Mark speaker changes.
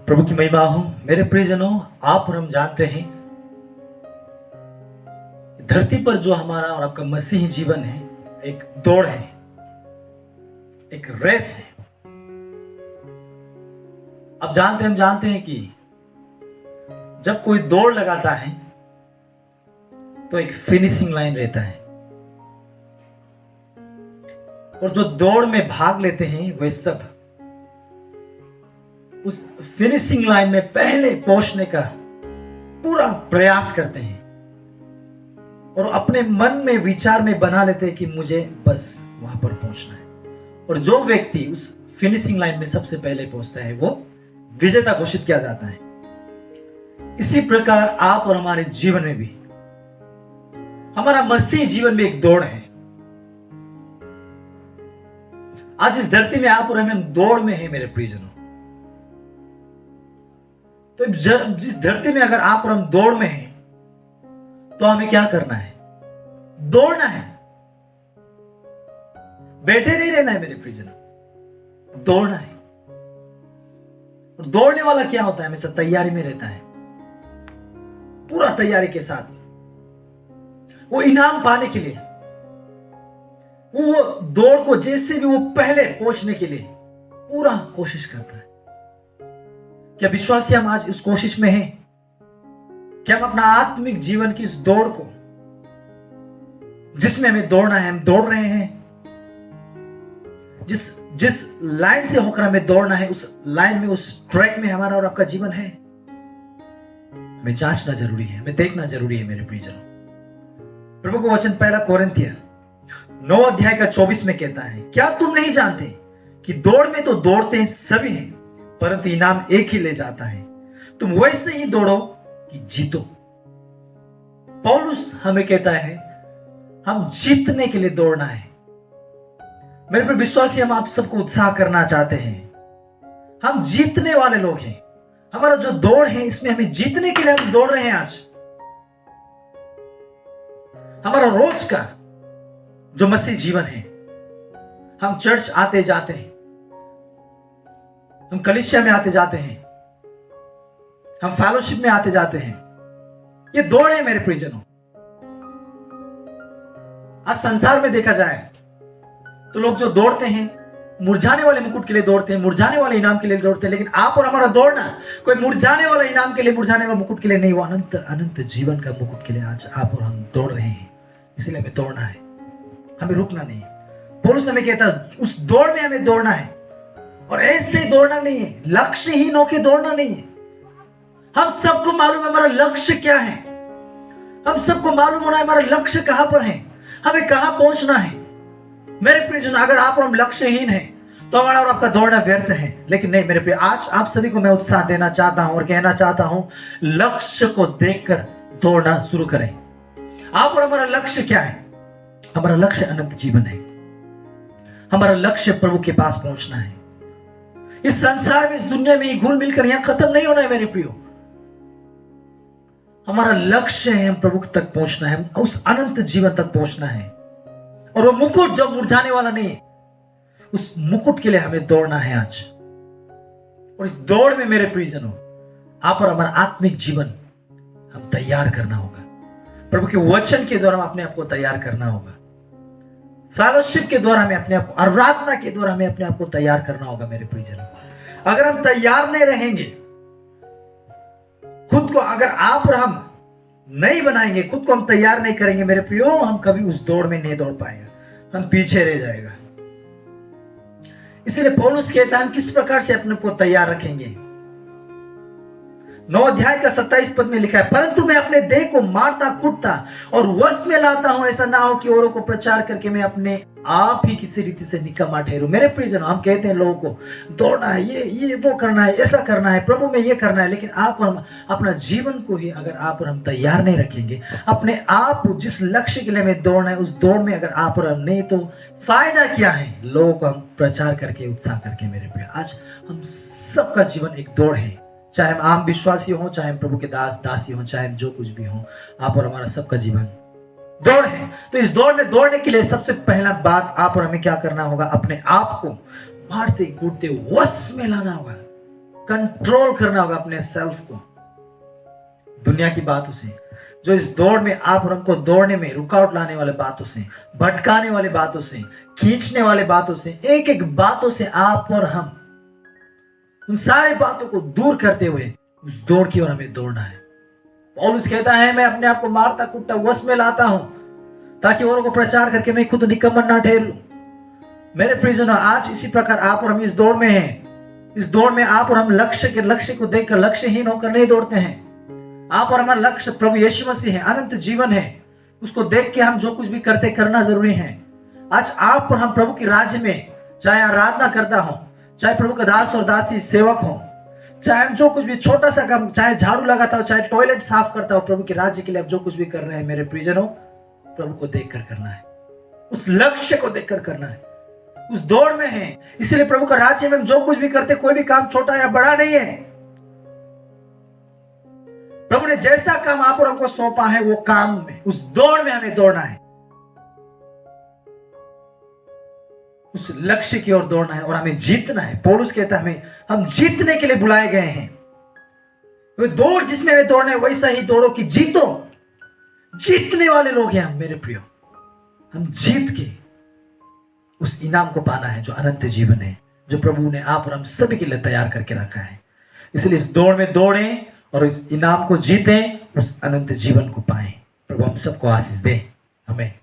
Speaker 1: प्रभु की महिमा हो। मेरे प्रियजनों, आप और हम जानते हैं धरती पर जो हमारा और आपका मसीही जीवन है, एक दौड़ है, एक रेस है। अब हम जानते हैं कि जब कोई दौड़ लगाता है तो एक फिनिशिंग लाइन रहता है, और जो दौड़ में भाग लेते हैं वे सब उस फिनिशिंग लाइन में पहले पहुंचने का पूरा प्रयास करते हैं और अपने मन में विचार में बना लेते हैं कि मुझे बस वहां पर पहुंचना है। और जो व्यक्ति उस फिनिशिंग लाइन में सबसे पहले पहुंचता है वो विजेता घोषित किया जाता है। इसी प्रकार आप और हमारे जीवन में भी, हमारा मसीही जीवन में एक दौड़ है। आज इस धरती में आप और हम दौड़ में हैं मेरे प्रियजनों। तो जिस धरती में अगर आप और हम दौड़ में हैं तो हमें क्या करना है? दौड़ना है, बैठे नहीं रहना है मेरे प्रियजनों, दौड़ना है। और दौड़ने वाला क्या होता है? हमेशा तैयारी में रहता है, पूरा तैयारी के साथ वो इनाम पाने के लिए, वो दौड़ को जैसे भी वो पहले पहुंचने के लिए पूरा कोशिश करता है। क्या विश्वासी हम आज उस कोशिश में हैं? क्या हम अपना आत्मिक जीवन की इस दौड़ को, जिसमें हमें दौड़ना है, हम दौड़ रहे हैं? जिस लाइन से होकर हमें दौड़ना है, उस लाइन में, उस ट्रैक में हमारा और आपका जीवन है? हमें जांचना जरूरी है, हमें देखना जरूरी है मेरे प्रियजनों। प्रभु का वचन 1 कोरिन्थियर 9 अध्याय का 24 में कहता है, क्या तुम नहीं जानते कि दौड़ में तो दौड़ते हैं सभी हैं, परंतु इनाम एक ही ले जाता है। तुम वैसे ही दौड़ो कि जीतो। पौलुस हमें कहता है हम जीतने के लिए दौड़ना है। मेरे पर विश्वासी, हम आप सबको उत्साह करना चाहते हैं। हम जीतने वाले लोग हैं। हमारा जो दौड़ है इसमें हमें जीतने के लिए हम दौड़ रहे हैं। आज हमारा रोज का जो मसीह जीवन है, हम चर्च आते जाते हैं, हम कलीसिया में आते जाते हैं, हम फेलोशिप में आते जाते हैं, ये दौड़ है मेरे प्रियजनों। आज संसार में देखा जाए तो लोग जो दौड़ते हैं मुरझाने वाले मुकुट के लिए दौड़ते हैं, मुरझाने वाले इनाम के लिए दौड़ते हैं। लेकिन आप और हमारा दौड़ना कोई मुरझाने वाला इनाम के लिए, मुरझाने वाला मुकुट के लिए नहीं, वो अनंत अनंत जीवन का मुकुट के लिए आज आप और हम दौड़ रहे हैं। इसलिए हमें दौड़ना है, हमें रुकना नहीं। पौलुस हमें कहता है उस दौड़ में हमें दौड़ना है, और ऐसे दौड़ना नहीं है, लक्ष्यहीन होकर दौड़ना नहीं है। हम सबको मालूम है हमारा लक्ष्य क्या है, हम सबको मालूम होना है हमारा लक्ष्य कहां पर है, हमें कहां पहुंचना है। मेरे प्रियजन, अगर आप और हम लक्ष्यहीन हैं तो हमारा और आपका दौड़ना व्यर्थ है। लेकिन नहीं मेरे प्रिय, आज आप सभी को मैं उत्साह देना चाहता हूं और कहना चाहता हूं, लक्ष्य को देखकर दौड़ना शुरू करें। आप और हमारा लक्ष्य क्या है? हमारा लक्ष्य अनंत जीवन है। हमारा लक्ष्य प्रभु के पास पहुंचना है। इस संसार में, इस दुनिया में ही घुल मिलकर यहां खत्म नहीं होना है मेरे प्रियो। हमारा लक्ष्य है हम प्रभु तक पहुंचना है, उस अनंत जीवन तक पहुंचना है। और वो मुकुट जो मुरझाने वाला नहीं है, उस मुकुट के लिए हमें दौड़ना है आज। और इस दौड़ में मेरे प्रियजनों, आप और हमारा आत्मिक जीवन हम तैयार करना होगा। प्रभु के वचन के द्वारा अपने आप को तैयार करना होगा। फेलोशिप के द्वारा हमें अपने आप को, आराधना के द्वारा हमें अपने आप को तैयार करना होगा मेरे प्रियजनों। अगर हम तैयार नहीं रहेंगे, खुद को अगर आप और हम नहीं बनाएंगे, खुद को हम तैयार नहीं करेंगे मेरे प्रियो, हम कभी उस दौड़ में नहीं दौड़ पाएगा, हम पीछे रह जाएगा। इसलिए पौलुस कहता है हम किस प्रकार से अपने को तैयार रखेंगे। 9 अध्याय का 27 पद में लिखा है, परंतु मैं अपने देह को मारता कूटता और वश में लाता हूं, ऐसा ना हो कि औरों को प्रचार करके मैं अपने आप ही किसी रीति से निकम्मा ठहरूं। मेरे प्रियजन, हम कहते हैं लोगों को दौड़ना है, ये वो करना है, ऐसा करना है, प्रभु में ये करना है। लेकिन आप और हम अपना जीवन को ही अगर आप और हम तैयार नहीं रखेंगे, अपने आप जिस लक्ष्य के लिए हमें दौड़ना है उस दौड़ में अगर आप और हम नहीं, तो फायदा क्या है लोगों को हम प्रचार करके, उत्साह करके। मेरे प्रिय, आज हम सबका जीवन एक दौड़ है, चाहे हम आम विश्वासी हो, चाहे हम प्रभु के दास दासी हो, चाहे हम जो कुछ भी हो, आप और हमारा सबका जीवन दौड़ है। तो इस दौड़ में दौड़ने के लिए सबसे पहला बात आप और हमें क्या करना होगा? अपने आप को मारते कूटते वश में लाना होगा। कंट्रोल करना होगा अपने सेल्फ को दुनिया की बातों से, जो इस दौड़ में आप और हमको दौड़ने में रुकावट लाने वाले बातों से, भटकाने वाली बातों से, खींचने वाले बातों से, एक एक बातों से आप और हम उन सारी बातों को दूर करते हुए उस दौड़ की ओर हमें दौड़ना है। पौलुस कहता है, मैं अपने आप को मारता कूटता वश में लाता हूं ताकि औरों को प्रचार करके मैं खुद निकम्मन ना ठहर लूं। मेरे प्रियजनों, आज इसी प्रकार आप और हम इस दौड़ में हैं। इस दौड़ में आप और हम लक्ष्य को देखकर लक्ष्यहीन होकर नहीं दौड़ते हैं। आप और हमारा लक्ष्य प्रभु यीशु मसीह है, अनंत जीवन है। उसको देख के हम जो कुछ भी करते करना जरूरी है। आज आप और हम प्रभु के राज्य में, चाहे आराधना करता हो, चाहे प्रभु का दास और दासी सेवक हो, चाहे हम जो कुछ भी छोटा सा काम, चाहे झाड़ू लगाता हो, चाहे टॉयलेट साफ करता हो, प्रभु के राज्य के लिए आप जो कुछ भी कर रहे हैं मेरे प्रियजनों, प्रभु को देखकर करना है, उस लक्ष्य को देखकर करना है, उस दौड़ में है। इसलिए प्रभु का राज्य में हम जो कुछ भी करते, कोई भी काम छोटा या बड़ा नहीं है। प्रभु ने जैसा काम आप और हमको सौंपा है, वो काम में, उस दौड़ में हमें दौड़ना है, उस लक्ष्य की ओर दौड़ना है और हमें जीतना है। पौलुस कहता है हम जीतने के लिए बुलाए गए हैं। वो दौड़ जिसमें हमें दौड़ना है, वैसा ही दौड़ो कि जीतो। जीतने वाले लोग हैं हम मेरे प्रियो। हम जीत के उस इनाम को पाना है जो अनंत जीवन है, जो प्रभु ने आप और हम सभी के लिए तैयार करके रखा है। इसलिए इस दौड़ में दौड़ें और इस इनाम को जीतें, उस अनंत जीवन को पाएं। प्रभु हम सबको आशीष दे। हमें